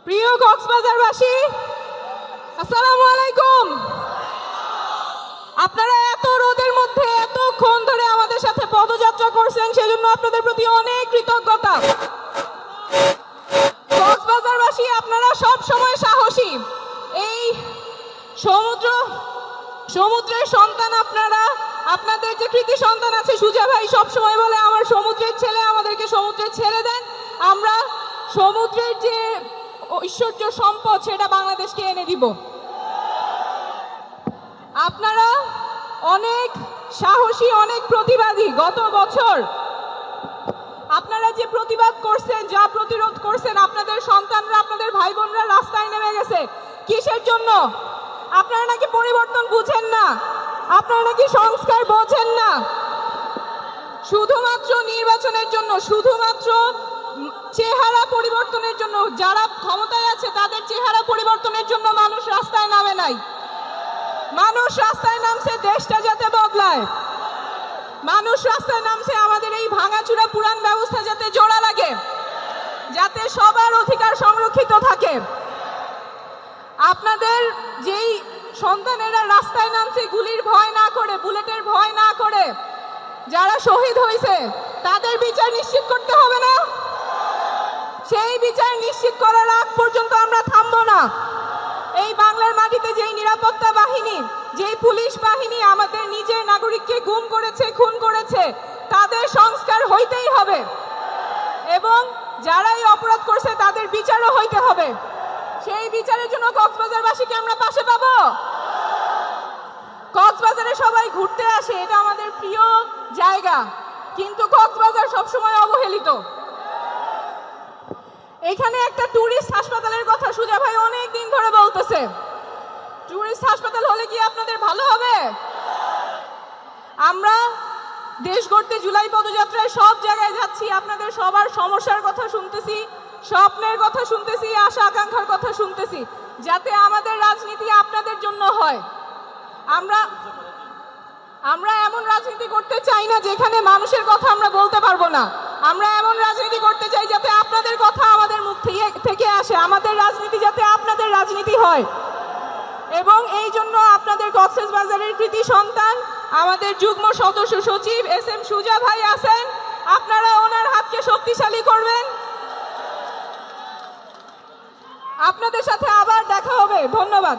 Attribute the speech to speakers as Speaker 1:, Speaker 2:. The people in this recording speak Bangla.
Speaker 1: প্রিয় কক্সবাজারবাসী, আসসালামু আলাইকুম। আপনারা এত রোদের মধ্যে এতক্ষণ ধরে আমাদের সাথে পদযাত্রা করছেন, সেজন্য আপনাদের প্রতি অনেক কৃতজ্ঞতা। কক্সবাজারবাসী, আপনারা সব সময় সাহসী। এই সমুদ্রের সন্তান আপনারা। আপনাদের যে কৃতি সন্তান আছে, সুজা ভাই সব সময় বলে আমার সমুদ্রের ছেলে, আমাদেরকে সমুদ্রে ছেড়ে দেন, আমরা সমুদ্রের যে ঐশ্বর্য সম্পদ সেটা বাংলাদেশকে এনে দিব। আপনারা অনেক সাহসী, অনেক প্রতিবাদী। গত বছর আপনারা যে প্রতিবাদ করছেন, যা প্রতিরোধ করছেন, আপনাদের সন্তানরা, আপনাদের ভাই বোনরা রাস্তায় নেমে গেছে কিসের জন্য? আপনারা নাকি পরিবর্তন বুঝেন না, আপনারা নাকি সংস্কার বোঝেন না। শুধুমাত্র নির্বাচনের জন্য, শুধুমাত্র চেহারা পরিবর্তনের জন্য, যারা ক্ষমতায় আছে তাদের চেহারা পরিবর্তনের জন্য মানুষ রাস্তায় নামে নাই। মানুষ রাস্তায় নামছে দেশটা যাতে বদলায়। মানুষ রাস্তায় নামছে আমাদের এই ভাঙাচুরা পুরান ব্যবস্থা যাতে জোড়া লাগে, যাতে সবার অধিকার সংরক্ষিত থাকে। আপনাদের যেই সন্তানেরা রাস্তায় নামছে গুলির ভয় না করে, বুলেটের ভয় না করে, যারা শহীদ হয়েছে তাদের বিচার নিশ্চিত করতে হবে না? সেই বিচার নিশ্চিত করার আগ পর্যন্ত আমরা থামবো না। এই বাংলার মাটিতে যেই নিরাপত্তা বাহিনী, যেই পুলিশ বাহিনী আমাদের নিজের নাগরিককে গুম করেছে, খুন করেছে, তাদের সংস্কার হইতেই হবে এবং যারাই অপরাধ করছে তাদের বিচারও হইতে হবে। সেই বিচারের জন্য কক্সবাজারবাসীকে আমরা পাশে পাবো। কক্সবাজারে সবাই ঘুরতে আসে, এটা আমাদের প্রিয় জায়গা, কিন্তু কক্সবাজার সবসময় অবহেলিত। এখানে একটা ট্যুরিস্ট হাসপাতালের কথা সুজা ভাই অনেক দিন ধরে বলতেছে। ট্যুরিস্ট হাসপাতাল হলে কি আপনাদের ভালো হবে? আমরা দেশ গড়তে জুলাই পদযাত্রায় সব জায়গায় যাচ্ছি, আপনাদের সবার সমস্যার কথা শুনতেছি, স্বপ্নের কথা শুনতেছি, আশা আকাঙ্ক্ষার কথা শুনতেছি, যাতে আমাদের রাজনীতি আপনাদের জন্য হয়। আমরা এমন রাজনীতি করতে চাই না যেখানে মানুষের কথা আমরা বলতে পারবো না। আমরা এমন রাজনীতি করতে চাই যাতে আপনাদের কথা আমাদের মুখ থেকে আসে, আমাদের রাজনীতি যাতে আপনাদের রাজনীতি হয়। এবং এই জন্য আপনাদের কক্সবাজারের কৃতি সন্তান, আমাদের যুগ্ম সদস্য সচিব SM সুজা ভাই আছেন, আপনারা ওনার হাতকে শক্তিশালী করবেন। আপনাদের সাথে আবার দেখা হবে। ধন্যবাদ।